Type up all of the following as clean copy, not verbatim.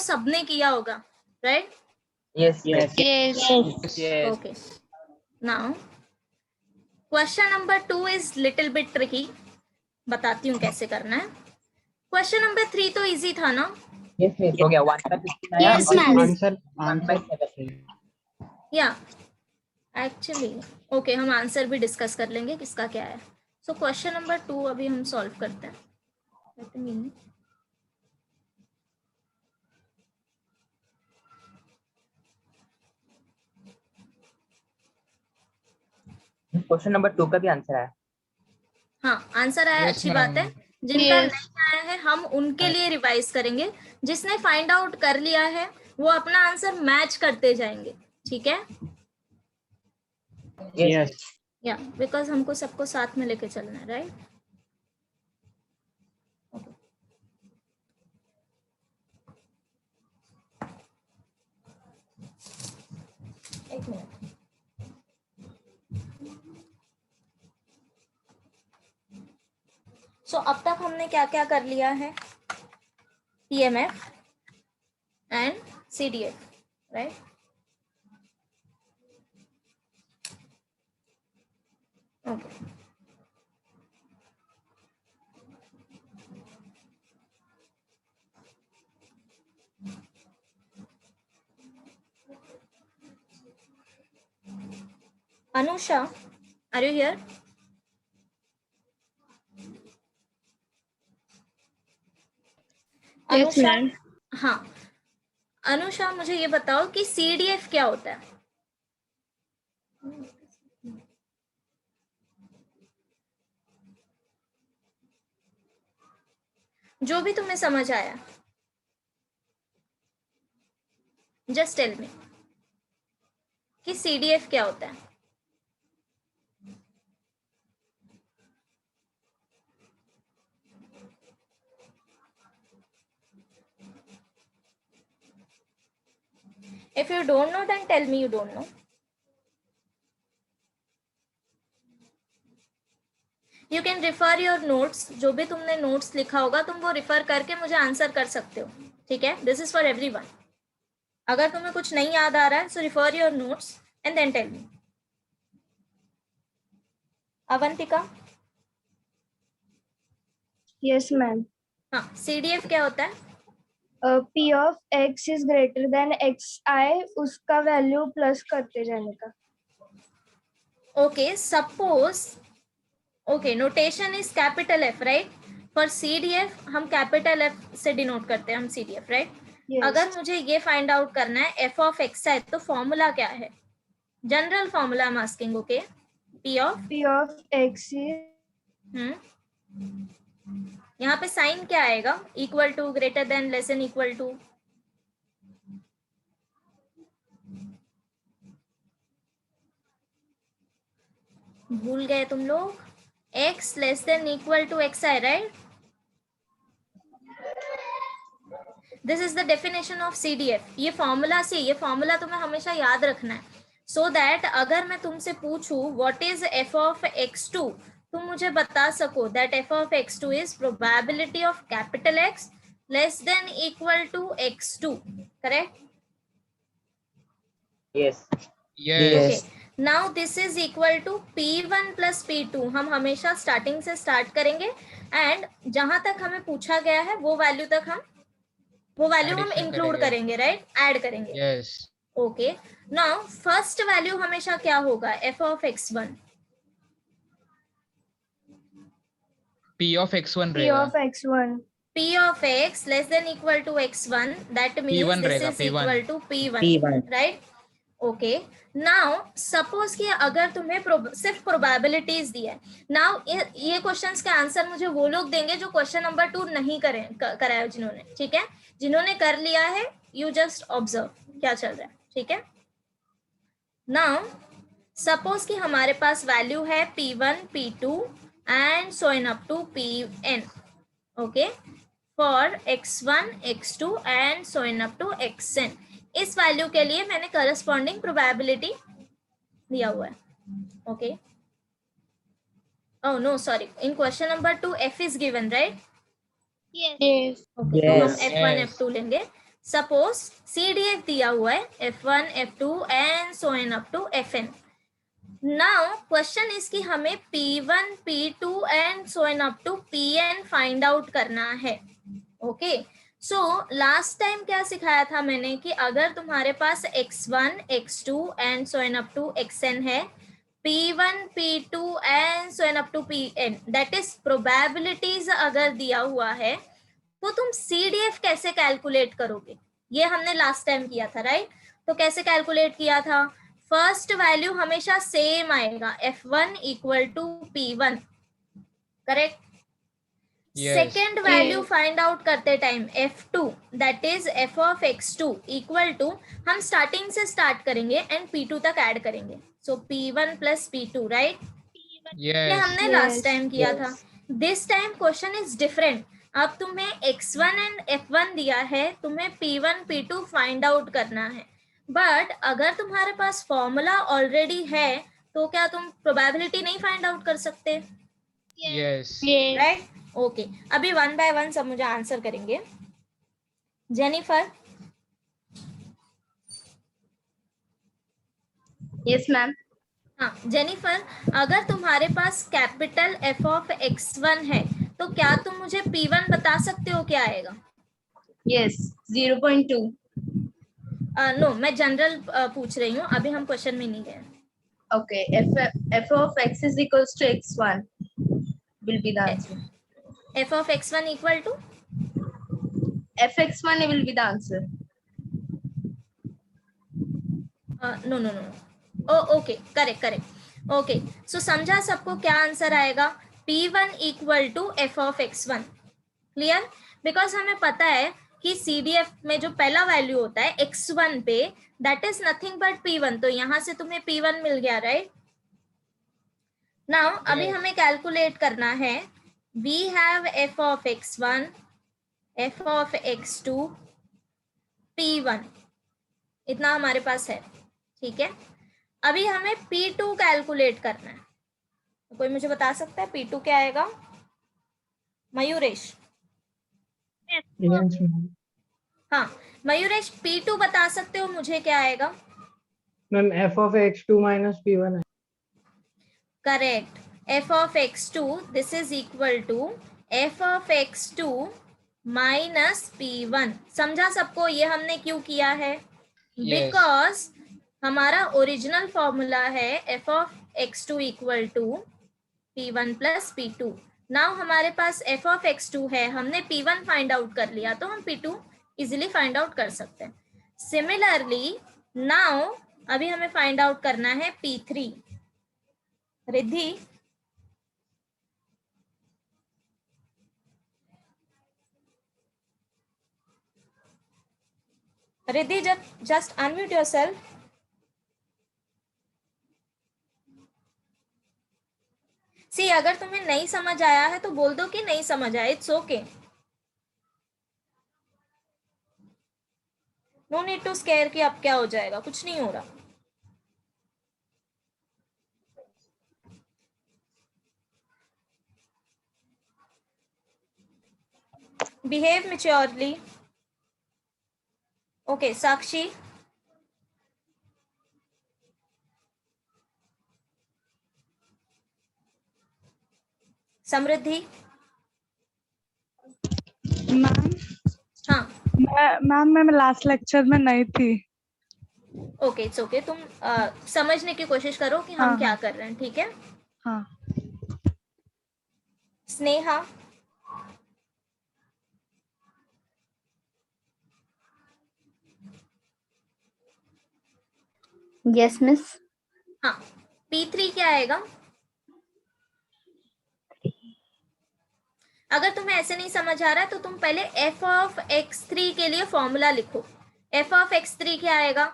सबने किया होगा, right? Yes. Okay. Now, question number 2 is little bit tricky. बताती हूँ कैसे करना है. Question number 3 तो easy था ना? Yes, miss. हो गया 1/15 आया. Yes, ma'am. आंसर 1/7. या एक्चुअली ओके, हम आंसर भी डिस्कस कर लेंगे किसका क्या है. सो क्वेश्चन नंबर 2 अभी हम सॉल्व करते हैं. क्वेश्चन नंबर 2 का भी आंसर है. हाँ, आंसर आया. अच्छी बात है. जिनका नहीं आया है हम उनके लिए रिवाइज करेंगे. जिसने फाइंड आउट कर लिया है वो अपना आंसर मैच करते जाएंगे. ठीक है? Yes. या बिकॉज हमको सबको साथ में लेके चलना है, राइट? एक मिनट. सो अब तक हमने क्या क्या कर लिया है? PMF and CDF, right? Okay. Anusha, are you here? Yes, ma'am. हाँ, अनुषा मुझे ये बताओ कि CDF क्या होता है? जो भी तुम्हें समझ आया, जस्ट टेल मी कि CDF क्या होता है. If you don't know, then tell me you don't know. You can refer your notes. जो भी तुमने notes लिखा होगा तुम वो refer करके मुझे आंसर कर सकते हो. ठीक है? This is for everyone. अगर तुम्हें कुछ नहीं याद आ रहा है, so refer your notes and then tell me. Avantika? Yes, ma'am. हाँ, CDF क्या होता है? P of x is greater than xi, उसका वैल्यू प्लस करते जाने का. Okay, suppose okay, notation is capital F, right? For CDF हम capital F से denote करते हैं हम CDF, right? Yes. अगर मुझे ये फाइंड आउट करना है f of x है तो फॉर्मूला क्या है? General formula I am asking. Okay, P of x is यहाँ पे साइन क्या आएगा? Equal to, greater than, less than, equal to. भूल गए तुम लोग? x less than equal to x है, right? This is the definition of CDF. ये फॉर्मूला से, ये फॉर्मूला तुम्हें हमेशा याद रखना है सो दैट अगर मैं तुमसे पूछूं what is f of x2, तुम मुझे बता सको that f of x2 is probability of capital X less than equal to x2. Correct? Yes. Okay. Now this is equal to P1 plus P2. हम हमेशा स्टार्टिंग से start करेंगे and जहां तक हमें पूछा गया है वो वैल्यू तक हम इंक्लूड करेंगे, राइट? ऐड करेंगे. Yes. Okay. Now first value हमेशा क्या होगा? f of x1. P of x1 P रहेगा. of x1. P of x less than equal to x1. That means P1 this रहेगा, is P1. equal to P1. P1. right? Okay. Now suppose कि अगर तुम्हें सिर्फ probabilities दी है. Now ये questions के answer मुझे वो लोग देंगे जो क्वेश्चन नंबर 2 नहीं करा है जिन्होंने. ठीक है? जिन्होंने कर लिया है यू जस्ट ऑब्जर्व क्या चल रहा है. ठीक है? नाउ सपोज कि हमारे पास वैल्यू है P1, P2 and so on up to Pn. Okay, for x1, x2 and so on up to xn. इस वैल्यू के लिए मैंने करस्पॉन्डिंग प्रोबेबिलिटी दिया हुआ है. Okay. Oh no, sorry, in question number 2 f is given, right? Yes. Okay, तो हम f1 f2 लेंगे. सपोज CDF दिया हुआ है F1, F2 and so on up to Fn. Now question is कि हमें P1, P2 and so on up to Pn find out करना है. ओके, सो लास्ट टाइम क्या सिखाया था मैंने कि अगर तुम्हारे पास x1, x2 and so on up to xn है, P1, P2 and so on up to Pn, that is probabilities अगर दिया हुआ है, तो तुम CDF कैसे कैलकुलेट करोगे? ये हमने लास्ट टाइम किया था, राइट? तो कैसे कैलकुलेट किया था? फर्स्ट वैल्यू हमेशा सेम आएगा, F1 equal to P1, correct? Yes. Second value find out करते time F2, that is f of x2 equal to, हम स्टार्टिंग से स्टार्ट करेंगे एंड P2 तक ऐड करेंगे, so P1 plus P2, right? ये Yes. हमने last time किया था. This time question is different. अब तुम्हें x1 एंड f1 दिया है, तुम्हें P1, P2 फाइंड आउट करना है. बट अगर तुम्हारे पास फॉर्मूला ऑलरेडी है, तो क्या तुम प्रोबेबिलिटी नहीं फाइंड आउट कर सकते? Yes. राइट? ओके, अभी वन बाय वन सब मुझे आंसर करेंगे. जेनिफर. Yes ma'am. हाँ जेनिफर, अगर तुम्हारे पास कैपिटल F ऑफ x1 है, तो क्या तुम मुझे P1 बता सकते हो क्या आएगा? यस 0.2. नो, मैं जनरल पूछ रही हूँ, अभी हम क्वेश्चन में नहीं गए. Okay, f of x is equals to x1 will be the answer. F of x1 equal to fx1 will be the answer. No no no. Oh okay, correct. Okay, so समझा सबको क्या answer आएगा? P1 equal to F of x1. Clear? Because हमें पता है कि CDF में जो पहला वैल्यू होता है x1 पे, that is nothing but P1, तो यहाँ से तुम्हें P1 मिल गया, राइट? नाउ अभी Yes. हमें कैलकुलेट करना है. We have F of x1, F of x2, P1, इतना हमारे पास है, ठीक है? अभी हमें P2 कैलकुलेट करना है. कोई मुझे बता सकता है P2 क्या आएगा? मयूरेश. हाँ मयूरेश, P2 बता सकते हो मुझे क्या आएगा? Ma'am f of x2 minus p1 है. Correct. F of x2, this is equal to F of x2 minus P1. समझा सबको ये हमने क्यों किया है? Yes. बिकॉज हमारा ओरिजिनल फॉर्मूला है F of x2 equal to P1 plus P2. Now हमारे पास F of x2 है, हमने P1 फाइंड आउट कर लिया, तो हम P2 इजिली फाइंड आउट कर सकते हैं. सिमिलरली नाउ अभी हमें फाइंड आउट करना है P3. Riddhi. Riddhi, just unmute yourself. See, अगर तुम्हें नहीं समझ आया है तो बोल दो कि नहीं समझ आया, it's okay. No need to scare कि अब क्या हो जाएगा, कुछ नहीं हो रहा. Behave maturely. Okay, Sakshi. Samriddhi. Ma'am हाँ मैं लास्ट लेक्चर में नहीं थी. Okay, it's okay. तुम समझने की कोशिश करो कि हम हाँ, क्या कर रहे हैं, ठीक है? हाँ. स्नेहा. Yes miss. हाँ, P3 क्या आएगा? अगर तुम्हें ऐसे नहीं समझ आ रहा है तो तुम पहले F ऑफ x3 के लिए फॉर्मूला लिखो. F ऑफ x3 क्या आएगा?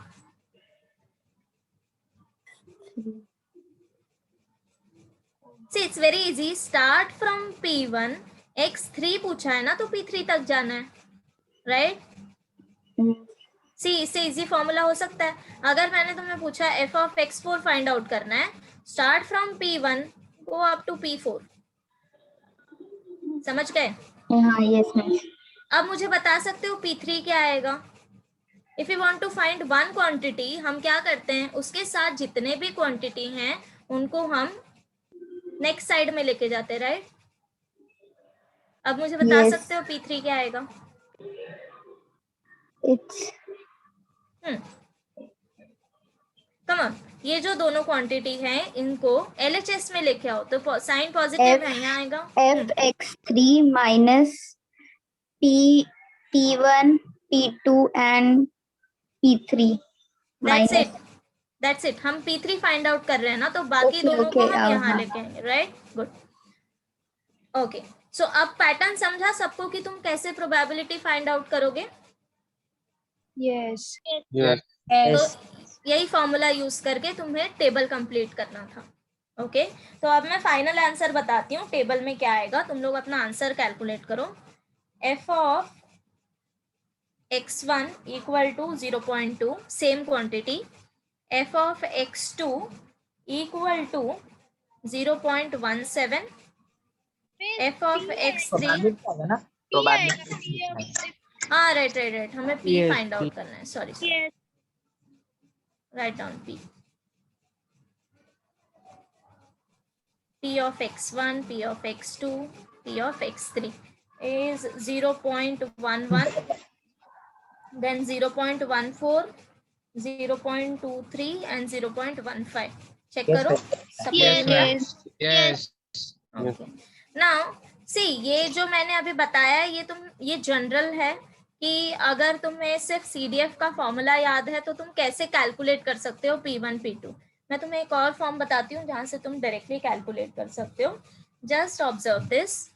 See, it's very easy. Start from P1, x3 पूछा है ना, तो P3 तक जाना है, राइट? सी, इससे इजी फॉर्मूला हो सकता है. अगर मैंने तुम्हें पूछा F of x4 find out करना है, start from P1 go up to P4. समझ गए? हाँ यस मिस. अब मुझे बता सकते हो P3 क्या आएगा? If you want to find one quantity, हम क्या करते हैं, उसके साथ जितने भी क्वांटिटी हैं उनको हम नेक्स्ट साइड में लेके जाते हैं, राइट? अब मुझे बता Yes. सकते हो P3 क्या आएगा? It's कम ऑन, ये जो दोनों क्वांटिटी हैं इनको LHS में लेके आओ, तो साइन पॉजिटिव है, यहाँ आएगा fx3 minus p1, p2 and p3. That's it. हम P3 फाइंड आउट कर रहे हैं ना, तो बाकी Okay, दोनों को okay, हम यहाँ हाँ। लेके आएंगे, राइट? Good, okay. सो अब पैटर्न समझा सबको कि तुम कैसे प्रोबेबिलिटी फाइंड आउट करोगे? Yes. Yes. तो यही फॉर्मूला यूज करके तुम्हें टेबल कंप्लीट करना था। ओके, तो अब मैं फाइनल आंसर बताती हूँ टेबल में क्या आएगा, तुम लोग अपना आंसर कैलकुलेट करो। f of x1 equal to 0.2, same quantity. f of x2 equal to 0.17, f of x3, probability आएगा ना, प्रोबेबिलिटी। हाँ राइट, हमें p Yes, find out P. करना है, sorry, write down p of x1, p of x2, p of x3 is 0.11, then 0.14, 0.23 and 0.15. check Yes, करो, sir. सबको Yes, मिल रहा है? ma'am. Yes. ओके, नाउ सी, ये जो मैंने अभी बताया ये जनरल है कि अगर तुम्हें सिर्फ CDF का फॉर्मूला याद है तो तुम कैसे कैलकुलेट कर सकते हो P1 P2। मैं तुम्हें एक और फॉर्म बताती हूँ जहां से तुम डायरेक्टली कैलकुलेट कर सकते हो। जस्ट ऑब्जर्व दिस,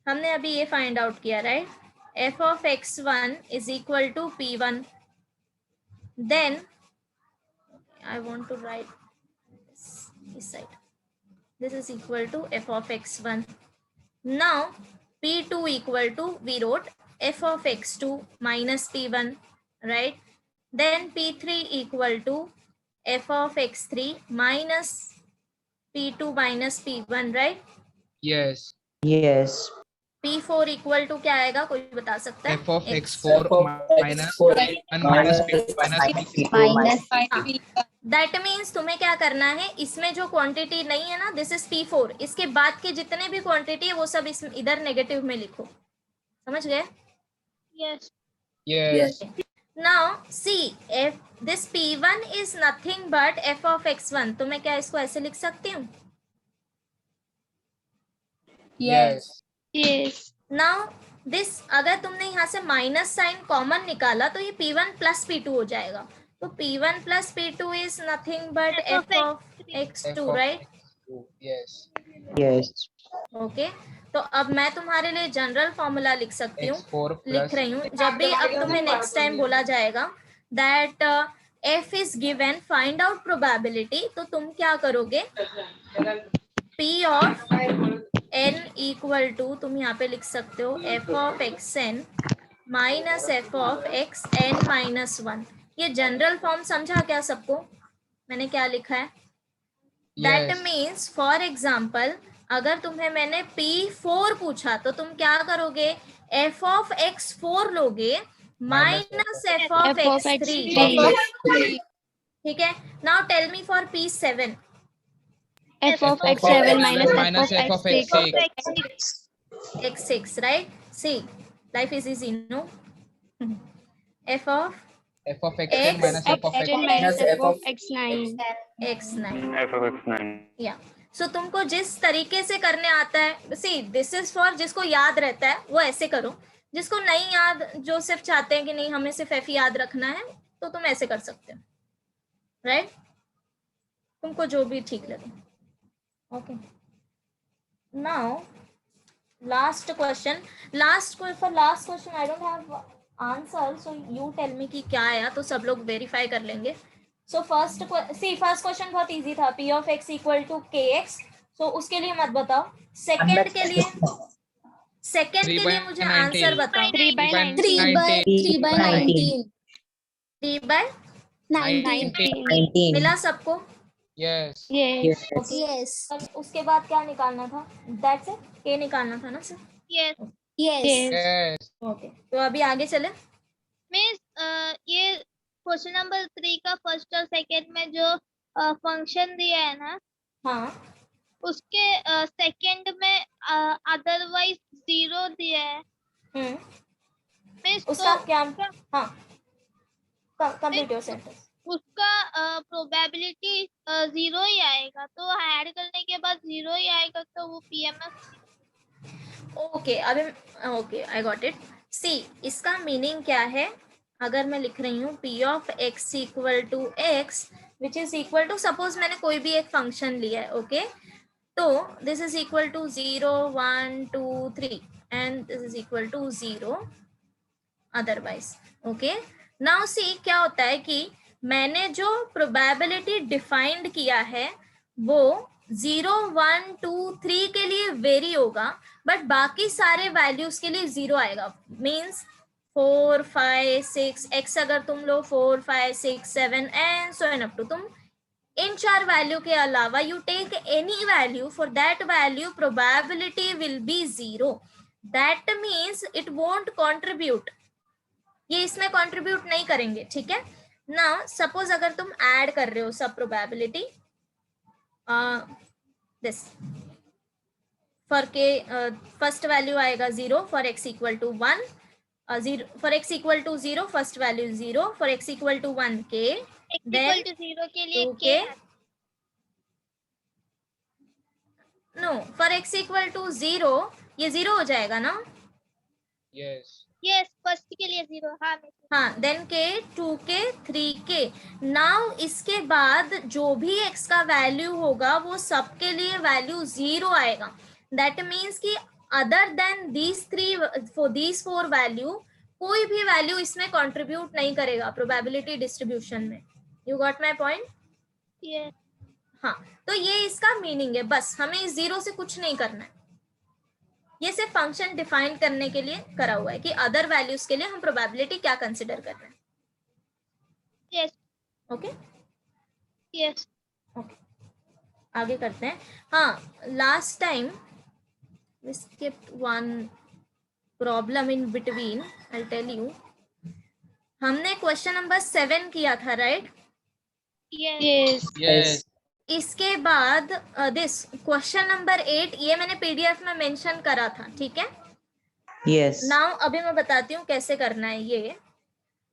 हमने अभी ये फाइंड आउट किया, right? f of x1 is equal to P1, then I want to write this side, this is equal to f of x1. Now P2 equal to, we wrote f of x2 minus P1, right? Then P3 equal to f of x3 minus P2 minus P1, right? Yes. Yes. P4 equal to क्या आएगा, कोई बता सकता है? F of x4 minus P1 minus P2 minus P. That means तुम्हें क्या करना है, इसमें जो क्वांटिटी नहीं है ना, दिस इज P4, इसके बाद के जितने भी क्वांटिटी है वो सब इधर नेगेटिव में लिखो, समझ गए? Yes. Now see, if this P1 is nothing but f of x1, तो मैं क्या इसको ऐसे लिख सकती हूँ? Yes. नाउ दिस, अगर तुमने यहाँ से माइनस साइन कॉमन निकाला तो ये P1 प्लस P2 हो जाएगा, तो P1 plus P2 is nothing but f of x2, F of right? x2. Yes. Yes. Okay, तो अब मैं तुम्हारे लिए जनरल फॉर्मूला लिख सकती हूँ, x4 लिख plus रही हूँ। जब भी अब तुम्हें नेक्स्ट टाइम बोला जाएगा that f is given, find out probability, तो तुम क्या करोगे, p of n equal to, तुम यहाँ पे लिख सकते हो f of xn minus f of xn minus 1। ये जनरल फॉर्म समझा क्या सबको? मैंने क्या लिखा है? That Yes. Means for example अगर तुम्हें मैंने P4 पूछा तो तुम क्या करोगे, f of x4 लोगे माइनस f of x3, ठीक है? Now tell me for P7, f of x7 minus F of x6. x6, right? See, life is easy, no? f of F of x10 minus F of minus x6. f of x9. x9, f of x9. या सो तुमको जिस तरीके से करने आता है, see this is for जिसको याद रहता है वो ऐसे करो, जिसको नहीं याद, जो सिर्फ चाहते हैं कि नहीं हमें सिर्फ f याद रखना है, तो तुम ऐसे कर सकते हो, राइट? तुमको जो भी ठीक लगे। Okay, now last question, for last question I don't have answer, so you tell me कि क्या आया, तो सब लोग वेरीफाई कर लेंगे। सो फर्स्ट क्वेश्चन बहुत इजी था, p of x equal to kx, so उसके लिए मत बताओ। सेकंड के लिए मुझे आंसर बताओ। 3 by 19. 3 by 19. 3 by 19. मिला सबको? Yes. Yes. अब उसके बाद क्या निकालना था? दैट्स इट, k निकालना था ना सर? Yes. ओके, तो अभी आगे चले। मिस क्वेश्चन नंबर 3 का फर्स्ट और सेकंड में जो फंक्शन दिया है ना, हाँ उसके सेकंड में अदरवाइज 0 दिया है। मीन्स उसका तो क्या? हाँ कंप्लीट योर सेंटेंस। उसका प्रोबेबिलिटी 0 ही आएगा, तो ऐड करने के बाद 0 ही आएगा, तो वो PMF। ओके अभी ओके आई गॉट इट। सी इसका मीनिंग क्या है? अगर मैं लिख रही हूँ P of x equal to x which is equal to, suppose मैंने कोई भी एक फंक्शन लिया है, ओके तो this is equal to 0 1 2 3 and this is equal to 0 otherwise. Okay now see क्या होता है कि मैंने जो प्रोबेबिलिटी डिफाइंड किया है वो 0 1 2 3 के लिए वेरी होगा, बट बाकी सारे वैल्यूज के लिए 0 आएगा। मीन्स 4 5 6 x अगर तुम लो 4 5 6 7 and so on up to, तुम इन 4 वैल्यू के अलावा you take any value, for that value probability will be 0। That means it won't contribute, ये इसमें कंट्रीब्यूट नहीं करेंगे, ठीक है ना। सपोज अगर तुम ऐड कर रहे हो सब प्रोबेबिलिटी दिस फॉर के, फर्स्ट वैल्यू आएगा 0 for x equal to 1, 0 for x equal to 0 first value 0 for x equal to 1 k, equal to 0 के लिए 2 k k, no for x equal to 0 ये 0 हो जाएगा ना। Yes. यस, फर्स्ट के लिए 0। हाँ देन के 2k 3k। नाउ इसके बाद जो भी x का वैल्यू होगा वो सबके लिए वैल्यू 0 आएगा। दैट मीन्स कि other than these 3 for these 4 value कोई भी वैल्यू इसमें कंट्रीब्यूट नहीं करेगा प्रोबेबिलिटी डिस्ट्रीब्यूशन में। You got my point? Yes हाँ तो ये इसका मीनिंग है, बस हमें इस 0 से कुछ नहीं करना है, ये सिर्फ फंक्शन डिफाइन करने के लिए करा हुआ है कि अदर वैल्यूज के लिए हम प्रोबेबिलिटी क्या कंसिडर कर रहे हैं। यस ओके यस ओके आगे करते हैं। हाँ last time we skipped one problem in between, I'll tell you। हमने क्वेश्चन नंबर 7 किया था, राइट? Yes Yes. इसके बाद दिस क्वेश्चन नंबर 8 ये मैंने पीडीएफ में मेंशन करा था, ठीक है। Yes. नाउ अभी मैं बताती हूँ कैसे करना है ये।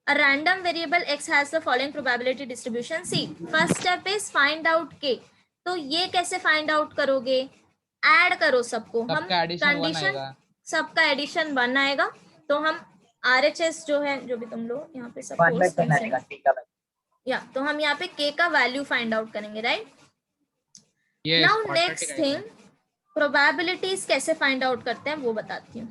A random variable x has the following probability distribution. See, first step is find out k. तो ये कैसे find out करोगे? ऐड करो सबको। हम सबका addition 1 कंडीशन आएगा। सबका एडिशन 1 आएगा, तो हम RHS जो है, जो भी तुम लोग यहाँ पे One by सपोज 10 आएगा, ठीक है भाई। या तो हम यहाँ पे k का वैल्यू फाइंड आउट करेंगे, right? Yes. Now quadratic next आएगा। थिंग, प्रोबेबिलिटीज कैसे फाइंड आउट करते हैं वो बताती हूँ।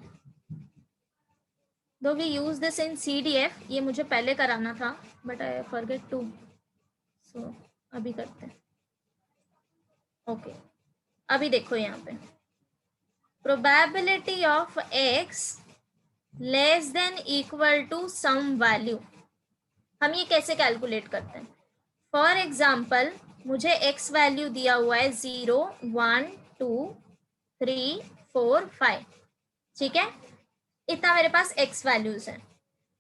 दो we use this in CDF, ये मुझे पहले कराना था but I forget to, so अभी करते हैं। ओके अभी देखो यहाँ पे probability of x less than equal to some value, हम ये कैसे कैलकुलेट करते हैं? फॉर एग्जाम्पल मुझे x वैल्यू दिया हुआ है 0 1 2 3 4 5, ठीक है, इतना मेरे पास x वैल्यूज है।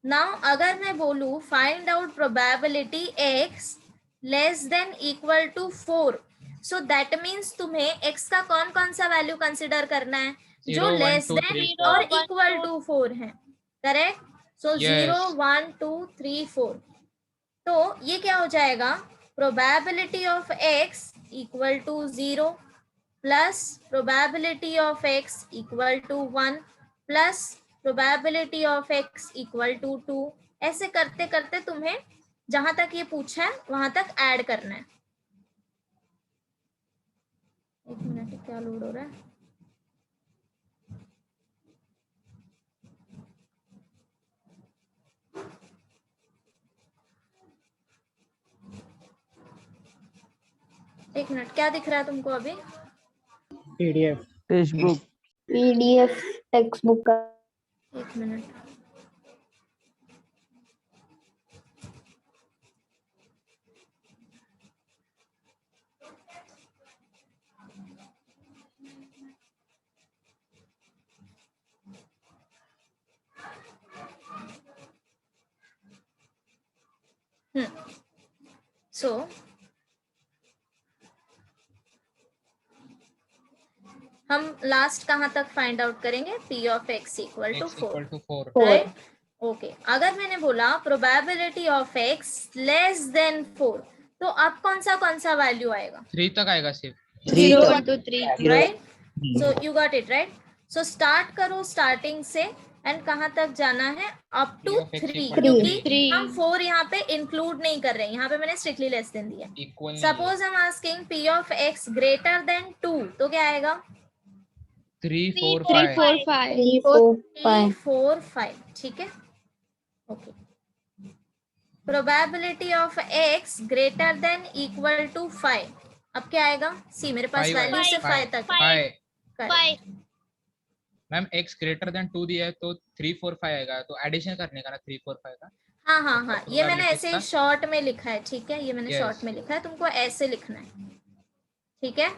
नाउ अगर मैं बोलूं find out probability x less than equal to 4, so that means तुम्हें x का कौन कौन सा वैल्यू कंसिडर करना है? 0, जो 1, लेस 2, देन 3, और 4. इक्वल टू 4 है, करेक्ट? सो Yes. 0 1 2 3 4, तो ये क्या हो जाएगा? Probability of x equal to 0 plus probability of x equal to 1 plus probability of x equal to 2, ऐसे करते करते तुम्हें जहां तक ये पूछा है वहां तक ऐड करना है। एक मिनट, क्या लोड हो रहा है? एक मिनट, क्या दिख रहा है तुमको अभी? PDF text PDF text book का। एक मिनट, सो हम लास्ट कहाँ तक फाइंड आउट करेंगे? P of x equal to x equal to 4. Right? Okay, अगर मैंने बोला probability of x less than 4, तो अब कौन सा वैल्यू आएगा? 3 तक आएगा सिर्फ. 0 1 to 3. Right? So you got it right. So start करो स्टार्टिंग से एंड कहाँ तक जाना है? Up to P of x 3, equal to क्योंकि 3. हम 4 यहाँ पे इंक्लूड नहीं कर रहे हैं, यहाँ पे मैंने स्ट्रिक्टली लेस देन दिया. Equal नहीं है. सपोज हम asking P of x greater then 2, तो क्या आएगा? 3 4 3 5. 4 5. 3 4 3 4 5. ठीक है. Okay. Probability of x greater than equal to 5. अब क्या आएगा? सी मेरे पास 5 वैल्यू सिर्फ 5 तक है. 5. 5. मैम x ग्रेटर देन 2 दिया है तो 3 4 5 आएगा, तो एडिशन करने का ना 3 4 5 का. हाँ, ये मैंने ऐसे ही का? शॉर्ट में लिखा है. ठीक है, ये मैंने Yes. शॉर्ट में लिखा है, तुमको ऐसे लिखना है. ठीक है,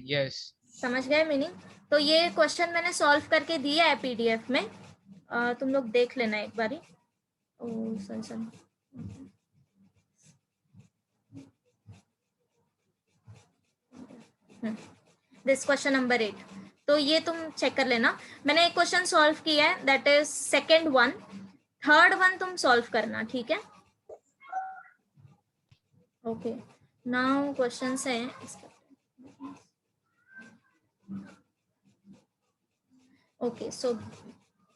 यस. समझ गए मीनिंग? तो ये क्वेश्चन मैंने सॉल्व करके दिया है पीडीएफ में, तुम लोग देख लेना एक बारी. सन दिस क्वेश्चन नंबर 8. तो ये तुम चेक कर लेना. मैंने एक क्वेश्चन सॉल्व किया है, that is second one. Third one तुम सॉल्व करना. ठीक है. ओके, नाउ क्वेश्चंस हैं. ओके, सो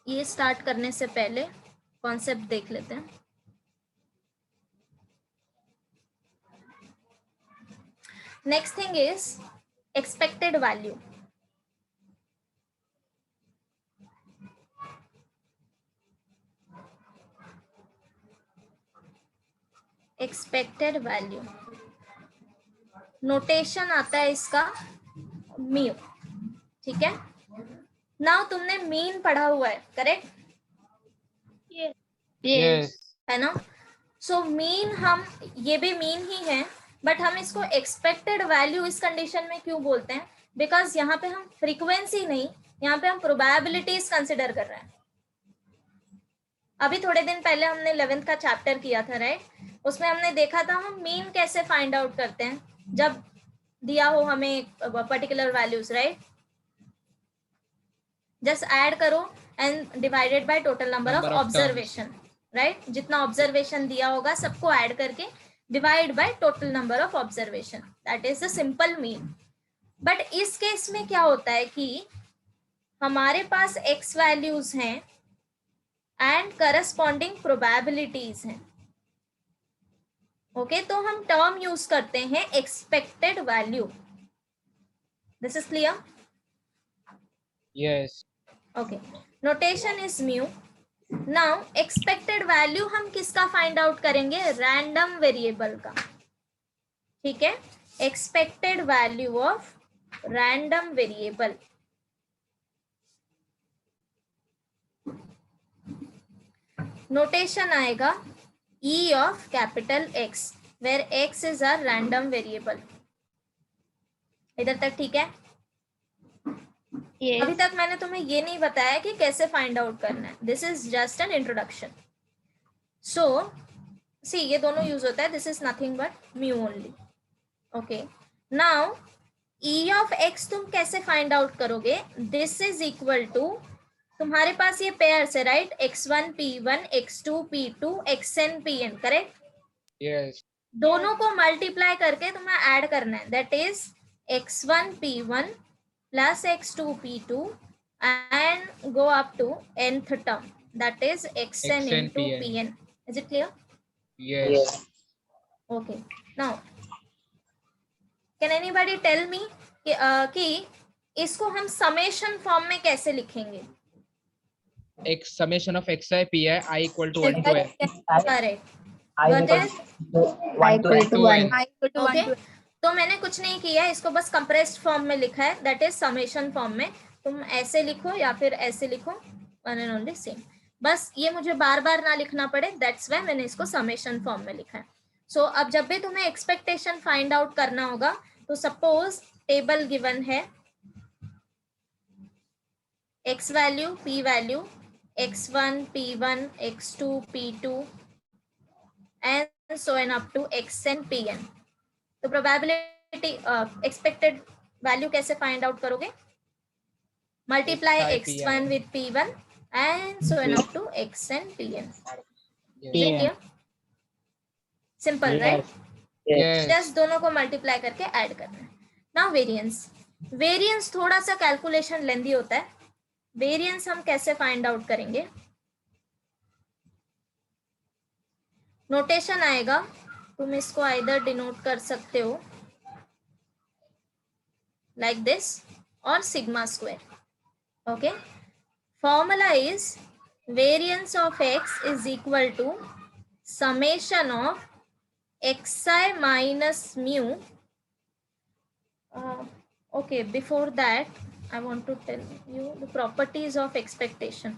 ये स्टार्ट करने से पहले कॉन्सेप्ट देख लेते हैं. Next thing is expected value. Expected value notation आता है इसका म्यू. ठीक है. नाउ तुमने मीन पढ़ा हुआ है, करेक्ट यस. है ना? सो मीन, हम ये भी मीन ही है, बट हम इसको एक्सपेक्टेड वैल्यू इस कंडीशन में क्यों बोलते हैं? बिकॉज यहाँ पे हम फ्रीक्वेंसी नहीं, यहाँ पे हम प्रोबेबिलिटीज कंसिडर कर रहे हैं. अभी थोड़े दिन पहले हमने 11th का चैप्टर किया था, राइट? उसमें हमने देखा था हम मीन कैसे फाइंड आउट करते हैं जब दिया हो हमें particular values, right? Just add करो and divided by total number of observation, right? जितना ऑब्जर्वेशन दिया होगा सबको ऐड करके divide by total number of observation, that is the simple mean. But इस केस में क्या होता है कि हमारे पास एक्स वैल्यूज हैं एंड करस्पॉन्डिंग प्रोबेबिलिटीज हैं. ओके, तो हम टर्म यूज करते हैं expected value. This is clear? Yes. Okay, notation is mu. Now expected value हम किसका फाइंड आउट करेंगे? रैंडम वेरिएबल का. ठीक है, expected value of random variable. Notation आएगा E of capital X, where X is a random variable. इधर तक ठीक है? अभी तक मैंने तुम्हें ये नहीं बताया कि कैसे फाइंड आउट करना है. This is just an introduction. So see, ये दोनों यूज होता है. This is nothing but mu only. Okay, now E of X तुम कैसे फाइंड आउट करोगे? दिस इज इक्वल टू, तुम्हारे पास ये पेयर्स है, right? x1 p1, x2 p2, xn pn, correct? Yes. दोनों को मल्टीप्लाई करके तुम्हें ऐड करना है, that is x1 p1 plus x2 p2 and go up to nth term, that is xn into pn. Is it clear? Yes. Okay, now can anybody tell me कि इसको हम summation form में कैसे लिखेंगे? x summation of xi pi I equal to 1 to n. Correct. I equal to 1. Okay, तो मैंने कुछ नहीं किया, इसको बस कंप्रेस्ड फॉर्म में लिखा है, दैट इज समेशन फॉर्म में. तुम ऐसे लिखो या फिर ऐसे लिखो, वन एंड ओनली सेम. बस ये मुझे बार बार ना लिखना पड़े, दैट्स व्हाई मैंने इसको समेशन फॉर्म में लिखा है. सो अब जब भी तुम्हें एक्सपेक्टेशन फाइंड आउट करना होगा, तो सपोज टेबल गिवन है, x value, P value, x1 p1, x2 p2 and so on up to xn pn. तो प्रोबेबिलिटी एक्सपेक्टेड वैल्यू कैसे फाइंड आउट करोगे? Multiply x1 with p1 and so on up to xn pn. Is it clear? Simple, right? Yes. Just दोनों को multiply करके add करना है. Now variance. Variance थोड़ा सा कैलकुलेशन लेंदी होता है. वेरिएंस हम कैसे फाइंड आउट करेंगे? नोटेशन आएगा, तुम इसको आइदर डिनोट कर सकते हो लाइक दिस और sigma square. Okay, formula is variance of x is equal to summation of xi minus mu. Okay, before that I want to tell you the properties of expectation.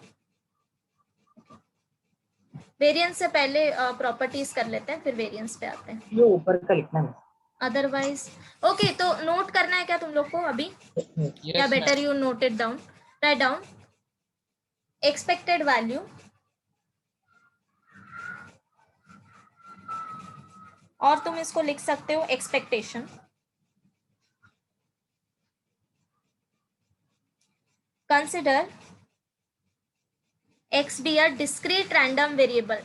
Variance से पहले properties कर लेते हैं, फिर variance पे आते हैं. ये ऊपर का लिखना है. अदरवाइज ओके, तो नोट करना है क्या तुम लोग को अभी? या better you note it down. Write down expected value और तुम इसको लिख सकते हो expectation. Consider x be a discrete random variable.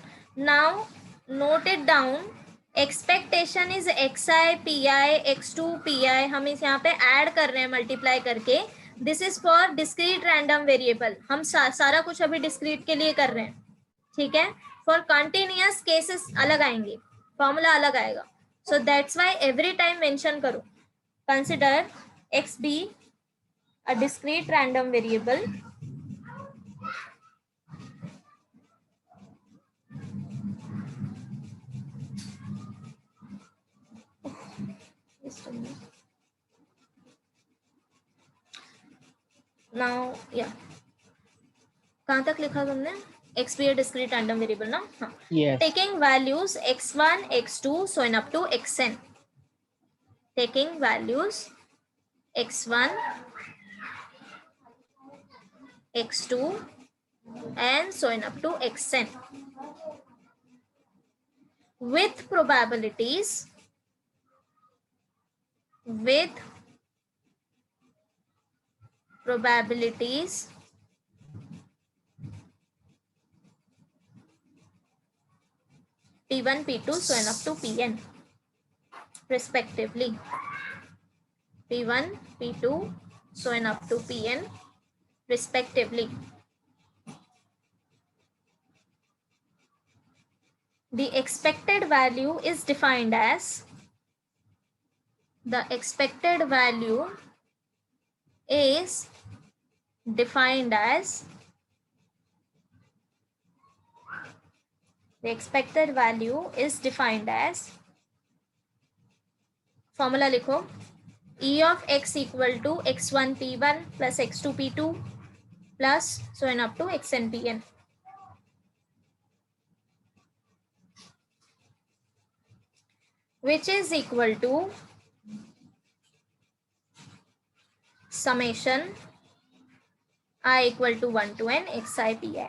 Now note it down. Expectation is xi pi x2 pi. हम इस यहाँ पे ऐड कर रहे हैं मल्टीप्लाई करके. This is for discrete random variable. हम सारा कुछ अभी discrete के लिए कर रहे हैं, ठीक है? For continuous cases अलग आएंगे, फॉर्मूला अलग आएगा. So that's why every time mention करो. Consider x be a discrete random variable now. Yeah, कहाँ तक लिखा तुमने? x be a discrete random variable ना? हाँ. Yes. Taking values x1 x2 so on up to xn. Taking values x1 x2 and so on up to xn with probabilities p1 p2 so on up to pn respectively. p1 p2 so on up to pn respectively. The expected value is defined as the expected value is defined as the expected value is defined as formula लिखो e of x equal to x1 p1 plus x2 p2 plus so on up to xn pn. Which is equal to summation I equal to 1 to n xi pi.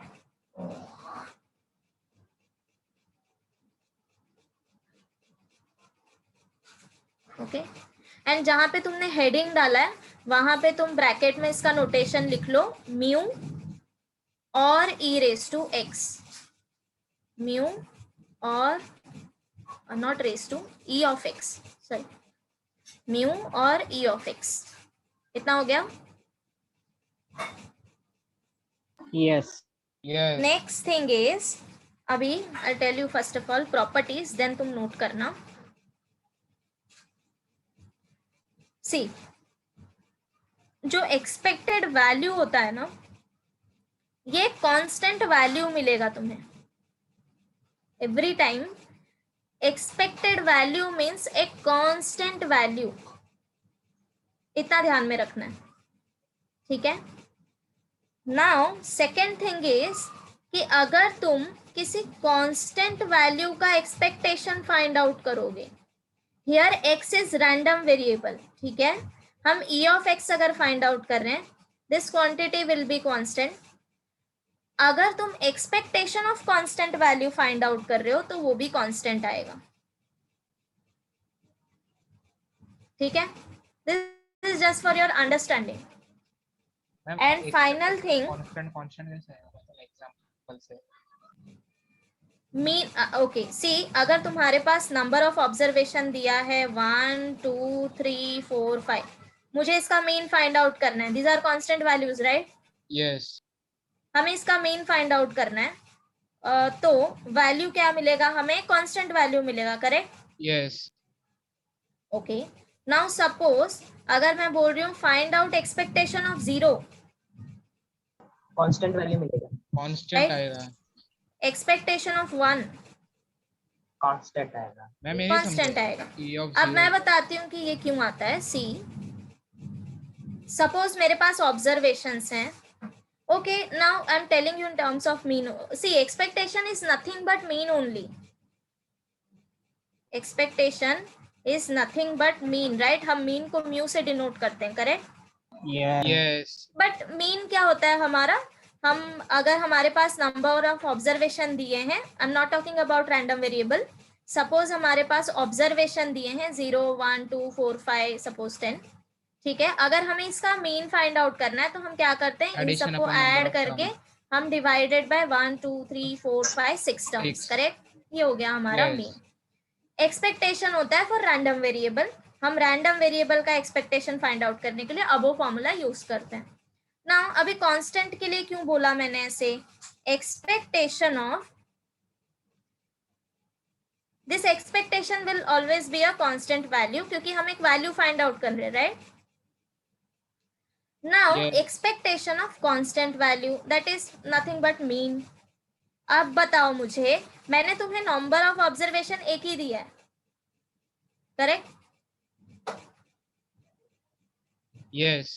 Okay, and जहां पे तुमने heading डाला है वहां पे तुम bracket में इसका नोटेशन लिख लो म्यू और e raise to x. Mu और not raise to e of x, sorry, mu और e ऑफ x. इतना हो गया? Yes. Yes. Next thing is, अभी I tell you first of all properties, then तुम नोट करना. See, जो expected value होता है ना, ये कांस्टेंट वैल्यू मिलेगा तुम्हें every time. Expected value means a constant value, इतना ध्यान में रखना है, ठीक है? नाउ सेकेंड थिंग इज कि अगर तुम किसी कांस्टेंट वैल्यू का एक्सपेक्टेशन फाइंड आउट करोगे, here x is random variable, ठीक है? हम e ऑफ x अगर फाइंड आउट कर रहे हैं, this quantity will be constant. अगर तुम expectation of constant value find out कर रहे हो तो वो भी कांस्टेंट आएगा. ठीक है, this is just for your understanding. Ma'am And final thing, constant कैसे आएगा, मतलब एग्जांपल से? मीन ओके सी, अगर तुम्हारे पास नंबर ऑफ ऑब्जर्वेशन दिया है 1 2 3 4 5, मुझे इसका मीन फाइंड आउट करना है. These are constant values, right? Yes. हमें इसका मीन फाइंड आउट करना है. तो वैल्यू क्या मिलेगा हमें? कांस्टेंट वैल्यू मिलेगा, correct? Yes. Okay, now suppose अगर मैं बोल रही हूँ find out expectation of 0, constant value मिलेगा. कांस्टेंट आएगा. एक्सपेक्टेशन ऑफ 1 कांस्टेंट आएगा. मैम ये कांस्टेंट आएगा. अब मैं बताती हूँ कि ये क्यों आता है. सी, सपोज मेरे पास ऑब्जर्वेशंस हैं. Okay, now I am telling you in terms of mean. See, expectation is nothing but mean only. Expectation is nothing but mean, right? हम मीन को म्यू से डिनोट करते हैं, करेक्ट? यस. बट मीन क्या होता है हमारा? हम अगर हमारे पास नंबर ऑफ ऑब्जर्वेशन दिए हैं, I am not talking about random variable, suppose हमारे पास ऑब्जर्वेशन दिए हैं 0 1 2 4 5 सपोज 10, ठीक है? अगर हमें इसका मीन फाइंड आउट करना है तो हम क्या करते हैं? इन Addition सबको upon number ऐड of करके terms. हम divided by 1 2 3 4 5 6 terms, Six. Correct? ये हो गया हमारा Yes. मीन. एक्सपेक्टेशन होता है फॉर रैंडम वेरिएबल. हम रैंडम वेरिएबल का एक्सपेक्टेशन फाइंड आउट करने के लिए अबो फॉर्मूला यूज करते हैं. नाउ अभी कांस्टेंट के लिए क्यों बोला मैंने ऐसे? Expectation of this expectation will always be a constant value, क्योंकि हम एक वैल्यू फाइंड आउट कर रहे हैं, right? Now Yes. Expectation of constant value, that is nothing but mean. अब बताओ मुझे, मैंने तुम्हें नंबर ऑफ ऑब्जर्वेशन एक ही दिया है, correct? Yes.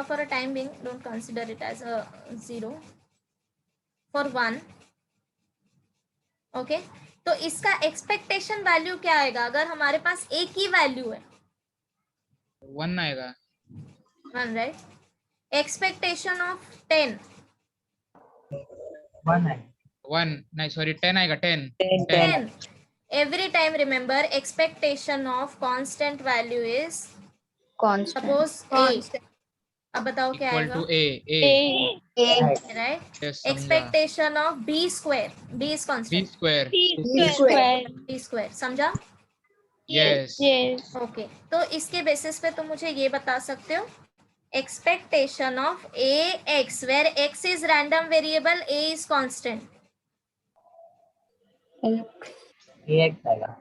For a time being, don't consider it as a 0 for 1. Okay, तो इसका एक्सपेक्टेशन वैल्यू क्या आएगा अगर हमारे पास एक ही वैल्यू है? 1 आएगा. 1, राइट? एक्सपेक्टेशन ऑफ 10, 1 है. 1 नहीं, सॉरी 10 आएगा. 10. 10. Every time remember expectation of constant value is Constant. suppose a. अब बताओ क्या Equal आएगा? to A. राइट? Yes, समझा. Expectation of b square, b is B constant, square. b square, समझा? Yes. Okay, तो इसके बेसिस पे तुम मुझे ये बता सकते हो expectation of ax where x is random variable, a is constant. AX आएगा.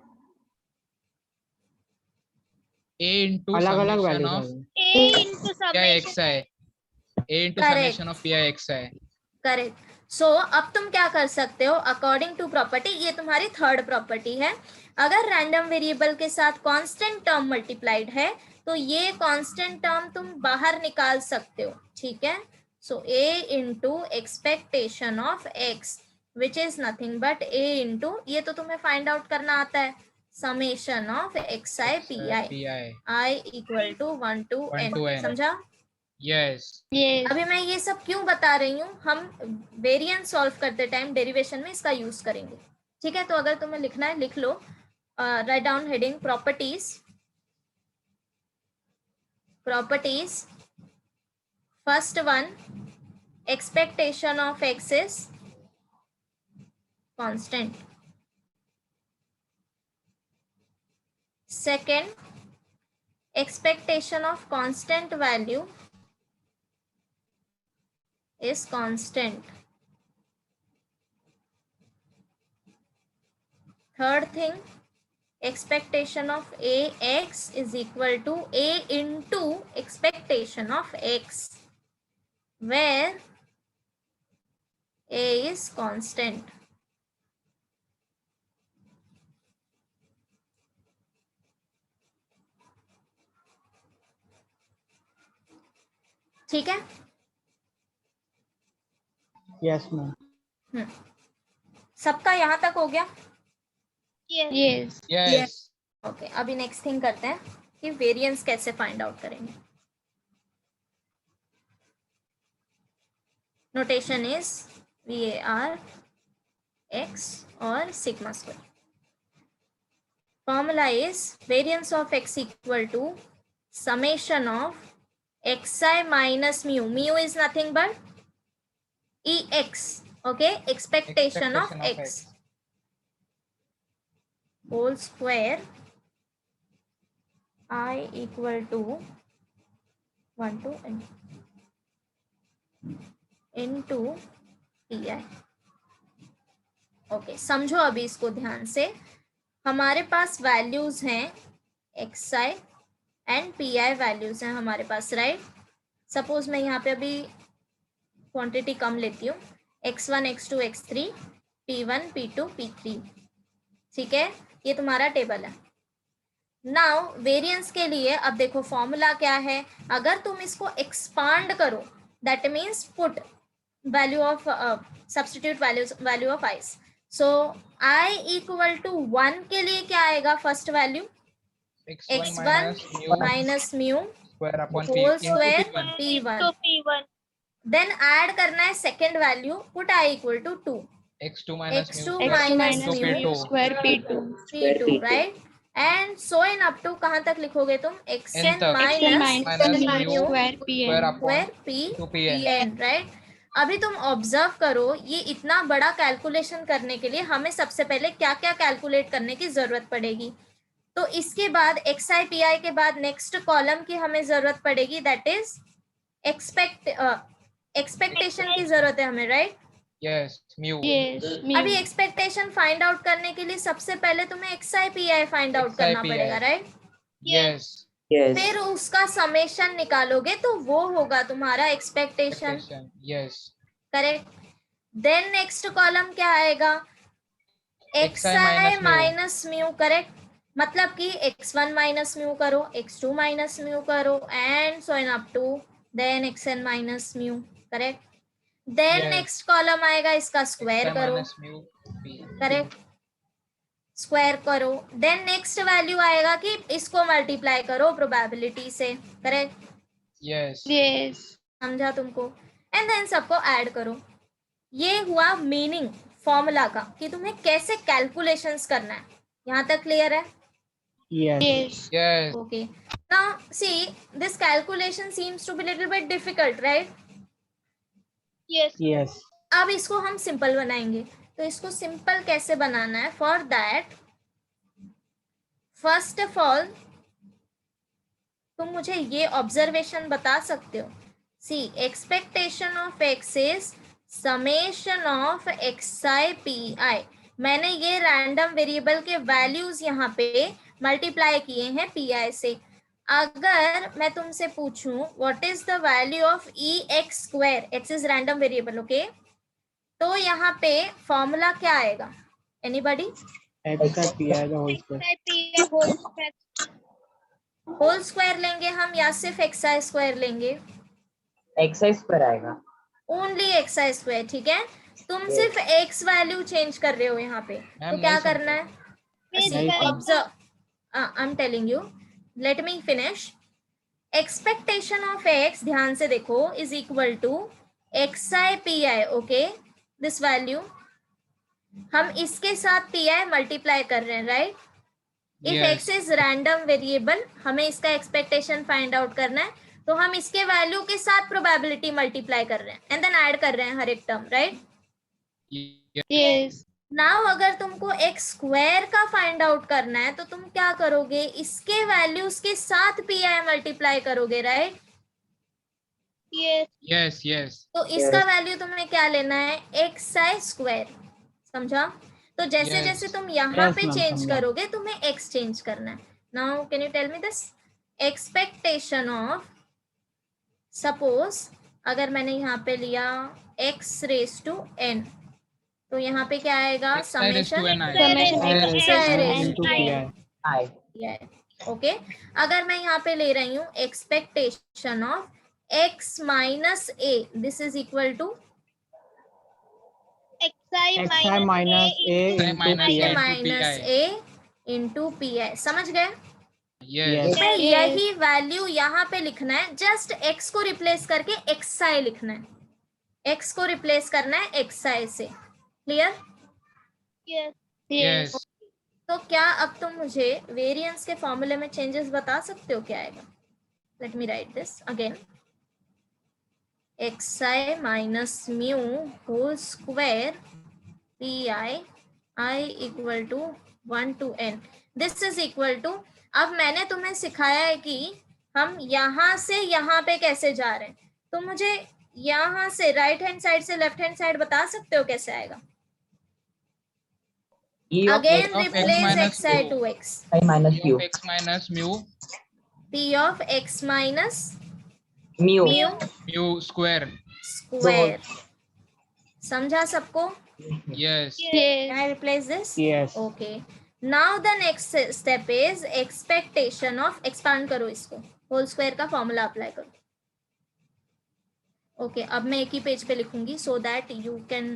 A into अलग अलग summation value of A into PIXI. summation. A into Correct. summation of PIXI. Correct. So अब तुम क्या कर सकते हो? अकॉर्डिंग टू प्रॉपर्टी, ये तुम्हारी थर्ड प्रॉपर्टी है, अगर रैंडम वेरिएबल के साथ कांस्टेंट टर्म मल्टीप्लाइड है तो ये कांस्टेंट टर्म तुम बाहर निकाल सकते हो, ठीक है? So a into expectation of x which is nothing but a into, ये तो तुम्हें फाइंड आउट करना आता है, summation of xi pi, PI. i equal to 1 to 1 to n. n. समझा? Yes. अभी मैं ये सब क्यों बता रही हूँ? हम वेरिएंस सॉल्व करते टाइम डेरिवेशन में इसका यूज करेंगे, ठीक है? तो अगर तुम्हें लिखना है लिख लो. Right down heading properties. Properties, first one, expectation of x is constant. Second, expectation of constant value is constant. Third thing, expectation of ax is equal to a into expectation of x where a is constant. ठीक है? Yes ma'am. सबका यहां तक हो गया? Yes. Yes. Okay, अभी next thing करते हैं कि वेरिएंस कैसे फाइंड आउट करेंगे. नोटेशन इज VAR x और sigma square. formula is variance of x equal to summation of xi minus mu. Mu is nothing but ex, okay, expectation of x whole square I equal to 1 to n into pi. Okay, समझो अभी इसको ध्यान से. हमारे पास values हैं xi and pi values हैं हमारे पास, right. Suppose मैं यहाँ पे अभी क्वांटिटी कम लेती हूँ, x1 x2 x3 p1 p2 p3, ठीक है, ये तुम्हारा टेबल है. नाउ वेरिएंस के लिए अब देखो फॉर्मूला क्या है. अगर तुम इसको एक्सपांड करो, that means put value of substitute value of i's. So i equal to 1 के लिए क्या आएगा first value? x1 minus mu whole square p1. Then add करना है second value, put i equal to 2, x2 minus mu square p2, right. And so on up to कहाँ तक लिखोगे तुम? xn minus mu square pn, right. अभी तुम observe करो, ये इतना बड़ा कैलकुलेशन करने के लिए हमें सबसे पहले क्या क्या कैलकुलेट करने की जरूरत पड़ेगी. तो इसके बाद xi pi के बाद नेक्स्ट कॉलम की हमें जरूरत पड़ेगी, दैट इज एक्सपेक्टेशन की जरूरत है हमें, राइट. Yes, mu. अभी एक्सपेक्टेशन फाइंड आउट करने के लिए सबसे पहले तुम्हें xi pi फाइंड आउट करना पड़ेगा, राइट. यस. फिर उसका समेशन निकालोगे तो वो होगा तुम्हारा expectation. Yes, correct. Then next column क्या आएगा? xi minus mu, correct. मतलब कि x1 माइनस म्यू करो, x2 माइनस म्यू करो, and so on up to then xn minus mu, correct. Then next column आएगा, इसका स्क्वायर करो, करेक्ट, स्क्वायर करो. देन नेक्स्ट वैल्यू आएगा कि इसको मल्टीप्लाई करो प्रोबेबिलिटी से, करेक्ट. यस. समझा तुमको? एंड देन सबको ऐड करो. ये हुआ मीनिंग फॉर्मूला का कि तुम्हें कैसे कैलकुलेशंस करना है. यहाँ तक क्लियर है? Yes. Yes. Okay. Now see, this calculation seems to be little bit difficult, right? Yes. अब इसको हम सिंपल बनाएंगे. तो इसको सिंपल कैसे बनाना है? For that first of all तुम मुझे ये ऑब्जर्वेशन बता सकते हो. See, expectation of x is summation of xi pi. मैंने ये रैंडम वेरिएबल के वैल्यूज यहाँ पे मल्टीप्लाई किए हैं pi से. अगर मैं तुमसे पूछूं what is the value of ex square, x is random variable, okay, तो यहाँ पे फॉर्मूला क्या आएगा? एनीबॉडी? xi pi का होल स्क्वायर. होल स्क्वायर लेंगे हम या सिर्फ xi स्क्वायर लेंगे? xi स्क्वायर आएगा. ओनली xi स्क्वायर, ठीक है. तुम सिर्फ x वैल्यू चेंज कर रहे हो यहाँ पे, तो क्या करना है? Observe, I am telling you, let me finish. Expectation of x, ध्यान से देखो, is equal to xi pi, okay. This value हम इसके साथ pi मल्टीप्लाई कर रहे हैं, right. If x is random variable, हमें इसका एक्सपेक्टेशन फाइंड आउट करना है, तो हम इसके वैल्यू के साथ प्रोबेबिलिटी मल्टीप्लाई कर रहे हैं एंड देन ऐड कर रहे हैं हर एक टर्म, राइट. नाउ अगर तुमको x स्क्वायर का फाइंड आउट करना है तो तुम क्या करोगे? इसके वैल्यूज के साथ pi मल्टीप्लाई करोगे, राइट. यस. तो इसका वैल्यू तुम्हें क्या लेना है? xi square. समझा? तो जैसे जैसे तुम यहाँ पे चेंज करोगे तुम्हें x चेंज करना है. Now can you tell me this? Expectation of, suppose अगर मैंने यहाँ पे लिया x रेज टू n, तो यहाँ पे क्या आएगा? Summation okay. अगर मैं यहाँ पे ले रही हूँ expectation of x minus a, this is equal to xi minus a into pi. समझ गए? Yes. मैं यही वैल्यू यहाँ पे लिखना है, जस्ट x को रिप्लेस करके xi लिखना है. x को रिप्लेस करना है xi से. क्लियर? Yes. तो क्या अब तुम मुझे वेरिएंस के फॉर्मूले में चेंजेस बता सकते हो क्या आएगा? Let me right this again, xi minus mu whole square pi I equal to 1 to n. This is equal to, अब मैंने तुम्हें सिखाया है कि हम यहाँ से यहाँ पे कैसे जा रहे हैं, तो मुझे यहाँ से राइट हैंड साइड से लेफ्ट हैंड साइड बता सकते हो कैसे आएगा? E of Again of x replace minus xi mu. to x. I minus P q. of x minus mu P of x minus Mu. mu square. square. समझा सबको? Yes. Can I replace this? Yes. Okay. Now the next step is expectation of, expand करो इसको, whole square का formula apply करो. ओके अब मैं एक ही पेज पे लिखूंगी so that you can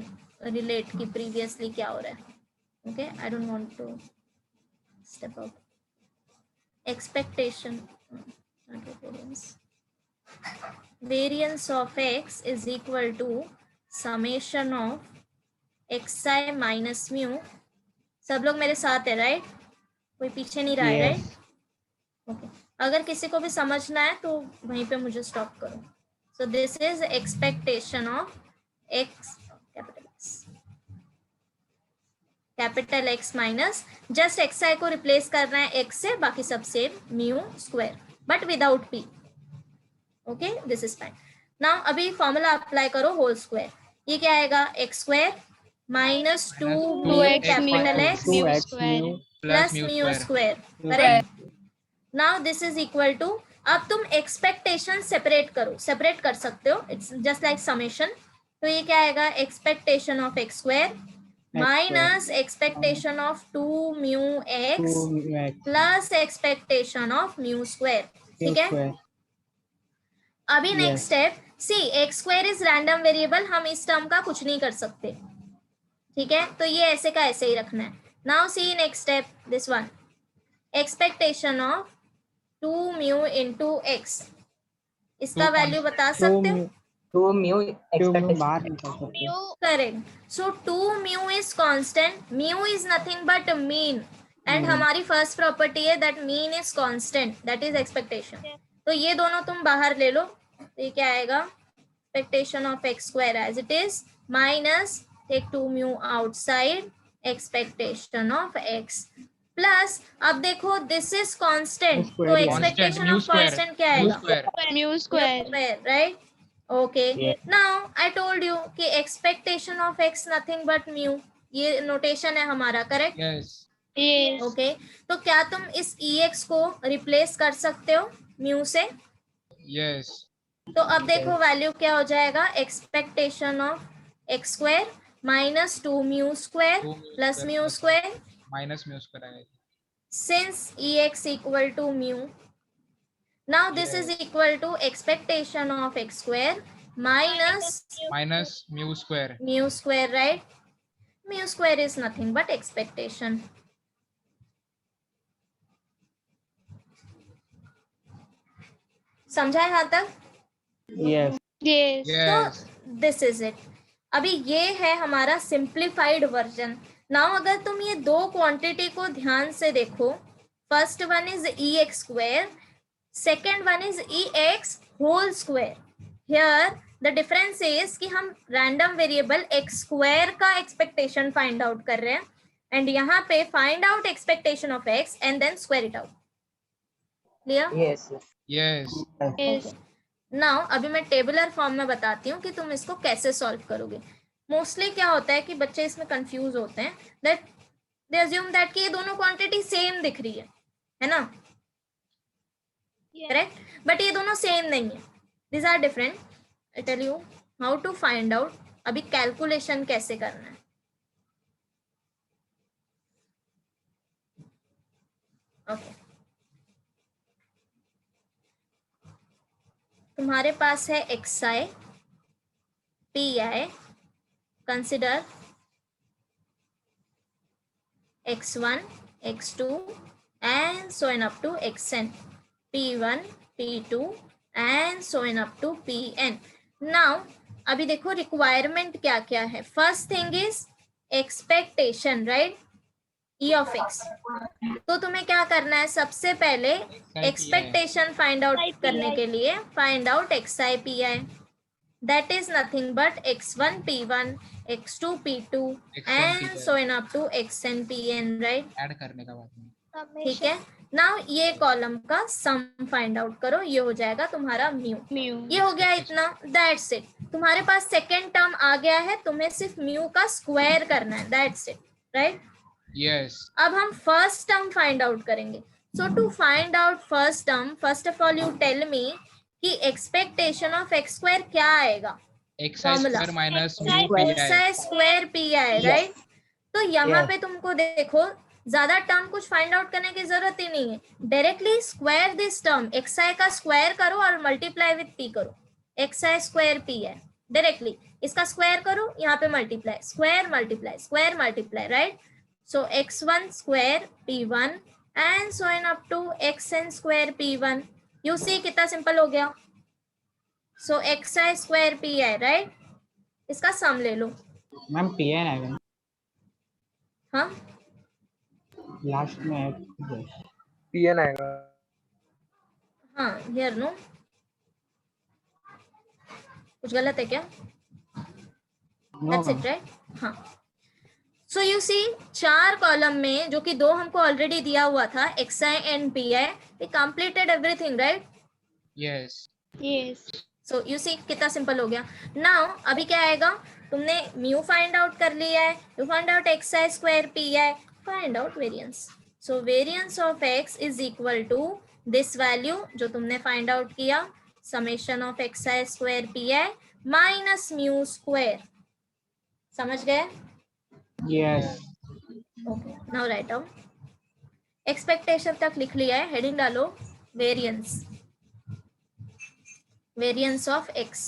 relate कि प्रीवियसली क्या हो रहा है. Okay I don't want to step out. Expectation, variance of x is equal to summation of xi minus mu. सब लोग मेरे साथ है राइट? कोई पीछे नहीं रहा है राइट? ओके अगर किसी को भी समझना है तो वहीं पे मुझे स्टॉप करो. So this is expectation of x, capital X minus, just xi को रिप्लेस करना है x से, बाकी सब same mu square but without p. Okay, this is fine. Now अभी फॉर्मूला अप्लाई करो होल स्क्वायर. ये क्या आएगा? x square minus 2 mu capital X plus mu square. Correct? Now this is equal to, अब तुम एक्सपेक्टेशन सेपरेट करो, separate कर सकते हो, इट्स जस्ट लाइक समेशन. तो ये क्या आएगा? Expectation of x square minus expectation of 2 mu x plus expectation of mu square. ठीक है. अभी next step, see x square is random variable, हम इस टर्म का कुछ नहीं कर सकते. ठीक है, तो ये ऐसे का ऐसे ही रखना है. Now see next step, this one, expectation of 2 mu into x, इसका वैल्यू बता सकते हो? 2 mu expectation. बाहर निकल सकते हैं. Correct. So 2 mu is constant, mu is nothing but mean, and हमारी फर्स्ट प्रॉपर्टी है that mean is constant, that is expectation. तो ये दोनों तुम बाहर ले लो. तो ये क्या आएगा? Expectation of x square as it is minus take 2 mu outside expectation of x plus, अब देखो दिस इज कांस्टेंट, तो एक्सपेक्टेशन ऑफ कांस्टेंट क्या आएगा? Mu square. Right? Okay. Yeah. Now I told you कि expectation of x nothing but mu, ये notation है हमारा. Correct? Yes. Yes. Okay. तो क्या तुम इस ex को रिप्लेस कर सकते हो म्यू से? Yes. तो अब देखो वैल्यू क्या हो जाएगा? Expectation of x square minus 2 mu square 2 mu plus square mu plus square. minus mu square आएगा. Since ex equal to mu, now this is equal to expectation of x square minus Minus mu square. mu square, right? Mu square is nothing but expectation. समझा है यहाँ तक? Yes. Yes. Yes. This is it. अभी ये है हमारा simplified version. Now अगर तुम ये दो क्वांटिटी को ध्यान से देखो, first one is E x square, second one is E x whole square. Here the difference is कि हम रैंडम वेरिएबल एक्स स्क्वायर का एक्सपेक्टेशन फाइंड आउट कर रहे हैं, एंड यहाँ पे find out expectation of x and then square it out. Clear? Yes. Yes. Yes. Now अभी मैं टेबुलर फॉर्म में बताती हूँ कि तुम इसको कैसे सॉल्व करोगे. मोस्टली क्या होता है कि बच्चे इसमें कंफ्यूज होते हैं, दैट दे अज्यूम दैट कि ये दोनों क्वांटिटी सेम दिख रही है ना? करेक्ट? बट ये दोनों सेम नहीं है, these are different. I tell you how to find out. अभी कैलकुलेशन कैसे करना है. ओके, तुम्हारे पास है xi, pi, consider x1, x2 and so on up to xn, p1, p2 and so on up to pn. Now अभी देखो requirement क्या क्या है. First thing is expectation, right? E of x। तो तुम्हें क्या करना है, सबसे पहले एक्सपेक्टेशन फाइंड आउट करने के लिए find out xi pi, that is nothing but x1 p1 x2 p2 and so on up to xn pn, right? Add करने का बाद में। ठीक है। नाउ ये कॉलम का सम फाइंड आउट करो, ये हो जाएगा तुम्हारा म्यू। ये हो गया इतना, दैट्स इट। तुम्हारे पास सेकेंड टर्म आ गया है, तुम्हें सिर्फ म्यू का स्क्वायर करना है, दैट्स इट, राइट? यस। अब हम फर्स्ट टर्म फाइंड आउट करेंगे। So to find out first term, first of all you tell me कि एक्सपेक्टेशन ऑफ एक्स स्क्वायर क्या आएगा? Formula minus xi square pi, right? तो यहाँ पे तुमको देखो ज्यादा टर्म कुछ फाइंड आउट करने की जरूरत ही नहीं है, directly square this term, xi का स्क्वायर करो और मल्टीप्लाई विथ p करो, xi स्क्वायर pi, डायरेक्टली इसका स्क्वायर करो, यहाँ पे multiply, square multiply, right? So x1 square p1 and so on up to xn square p1। You see कितना simple हो गया। So xi square pi, right? इसका sum ले लो। मैम pn आएगा हाँ, लास्ट में pn आएगा। हाँ, हियर नो, कुछ गलत है क्या? That's it, right? हाँ। सो यू सी 4 कॉलम में जो कि 2 हमको ऑलरेडी दिया हुआ था xi and pi, we completed everything, right? Yes. Yes. So you see कितना सिंपल हो गया। नाउ अभी क्या आएगा, तुमने म्यू फाइंड आउट कर लिया है, you find out xi square pi, find out variance. So variance of x is equal to this value जो तुमने फाइंड आउट किया, summation of xi square pi minus mu square. समझ गए? Yes. Okay, now write down. Expectation तक लिख लिया है, heading डालो variance, variance of x।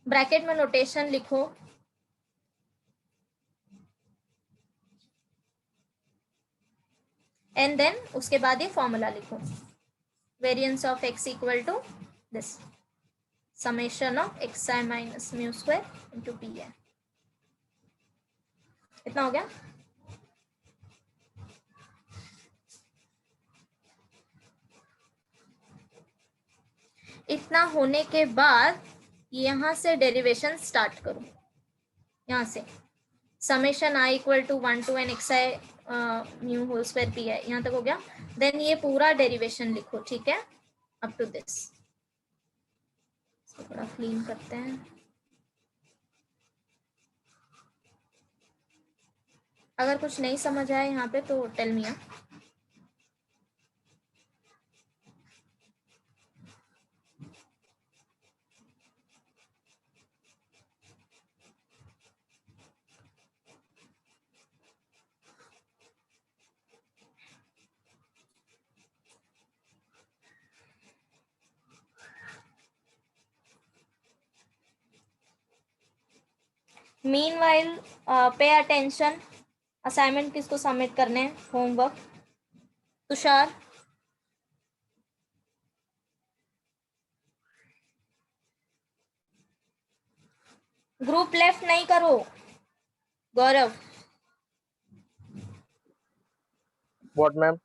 Bracket में नोटेशन लिखो, एंड देन उसके बाद ये फॉर्मूला लिखो, variance of x equal to this summation of xi minus mu square into pi। इतना हो गया। इतना होने के बाद यहां से डेरिवेशन स्टार्ट करो, यहां से summation i equal to 1 to n xi mu whole square pi, यहां तक हो गया। देन ये पूरा डेरिवेशन लिखो, ठीक है, अप टू दिस। इसको थोड़ा क्लीन करते हैं। अगर कुछ नहीं समझ आए यहाँ पे तो tell me. Meanwhile pay attention, assignment किसको सबमिट करने हैं, होमवर्क? तुषार, ग्रुप लेफ्ट नहीं करो। Gaurav, what ma'am?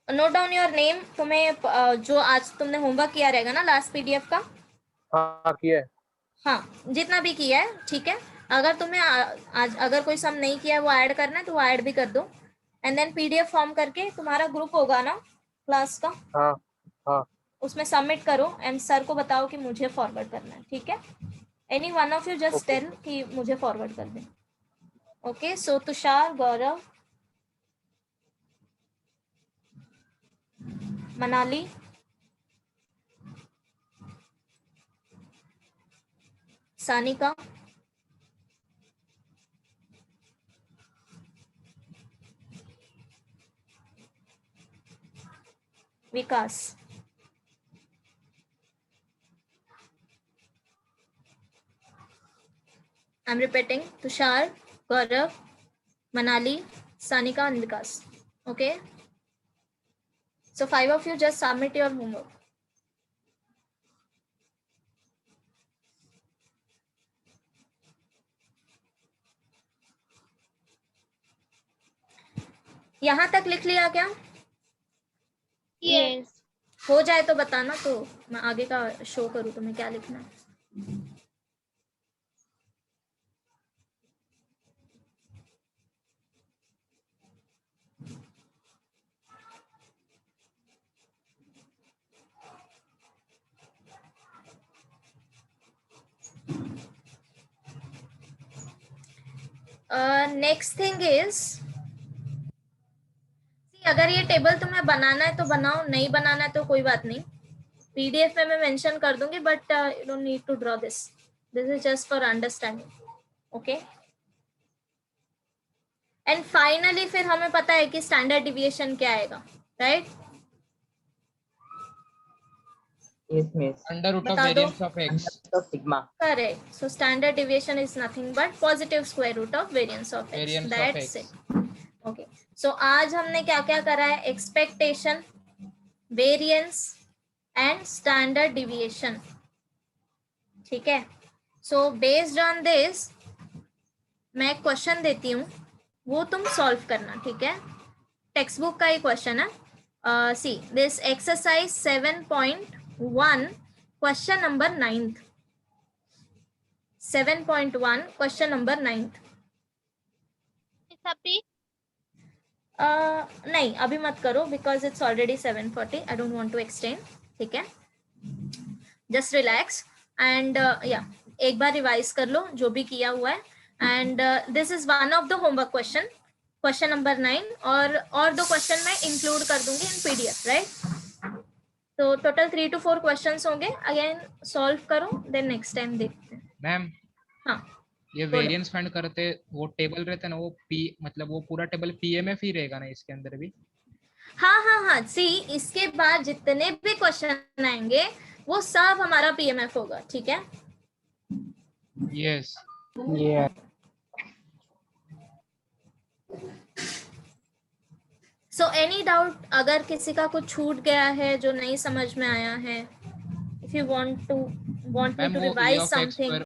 Note down your name. तुम्हें जो आज तुमने होमवर्क किया रहेगा ना लास्ट पीडीएफ का, हाँ किया है। हाँ, जितना भी किया है, ठीक है। अगर तुम्हें आज अगर कोई सम नहीं किया है वो ऐड करना है तो वो ऐड भी कर दो, एंड देन पीडीएफ फॉर्म करके तुम्हारा ग्रुप होगा ना क्लास का, हाँ हाँ, उसमें सबमिट करो एंड सर को बताओ कि मुझे फॉरवर्ड करना है, ठीक है? Any one of you just tell कि मुझे फॉरवर्ड कर दें। Okay, so Tushar, Gaurav, Manali, Sanika, Vikas, I'm repeating, Tushar, Gaurav, Manali, Sanika and Vikas. Okay? So 5 of you just submit your homework. यहाँ तक लिख लिया क्या? Yes. हो जाए तो बताना, तो मैं आगे का शो करूँ तुम्हें क्या लिखना है। नेक्स्ट थिंग इज, अगर ये टेबल तुम्हें बनाना है तो बनाओ, नहीं बनाना है तो कोई बात नहीं, पीडीएफ में मैं मेंशन कर दूंगी, but you don't need to draw this is just for understanding, okay. And finally फिर हमें पता है कि स्टैंडर्ड डिविएशन क्या आएगा, right? Yes, miss. Under root of बता दो। variance of x. So sigma. Correct. So standard deviation is nothing but positive square root of variance of x. Variance of That's x. it. Okay. So आज हमने क्या क्या करा है? Expectation, variance and standard deviation. ठीक है. So based on this, मैं एक क्वेश्चन देती हूँ, वो तुम सॉल्व करना, ठीक है? टेक्स्ट बुक का ही क्वेश्चन है. See this exercise 7.1 question number 9th. 7.1 question number 9th. अभी नहीं अभी मत करो, because it's already 7:40. I don't want to extend, ठीक है? जस्ट रिलैक्स एंड या एक बार रिवाइज कर लो जो भी किया हुआ है. And this is one of the homework question, question number 9, और दो क्वेश्चन मैं इंक्लूड कर दूंगी इन पीडीएफ, राइट? तो टोटल 3 to 4 क्वेश्चंस होंगे. अगेन सॉल्व करो, देन नेक्स्ट टाइम देखते हैं. मैम हाँ, ये वेरिएंस फाइंड करते वो टेबल रहता है ना, वो पी मतलब वो पूरा टेबल पीएमएफ ही रहेगा ना इसके अंदर भी? हाँ. सी इसके बाद जितने भी क्वेश्चन आएंगे वो सब हमारा पीएमएफ होगा, ठीक है? Yes. Yeah. So any doubt, अगर किसी का कुछ छूट गया है जो नहीं समझ में आया है, if you want me ma'am to वो e revise of x something. पर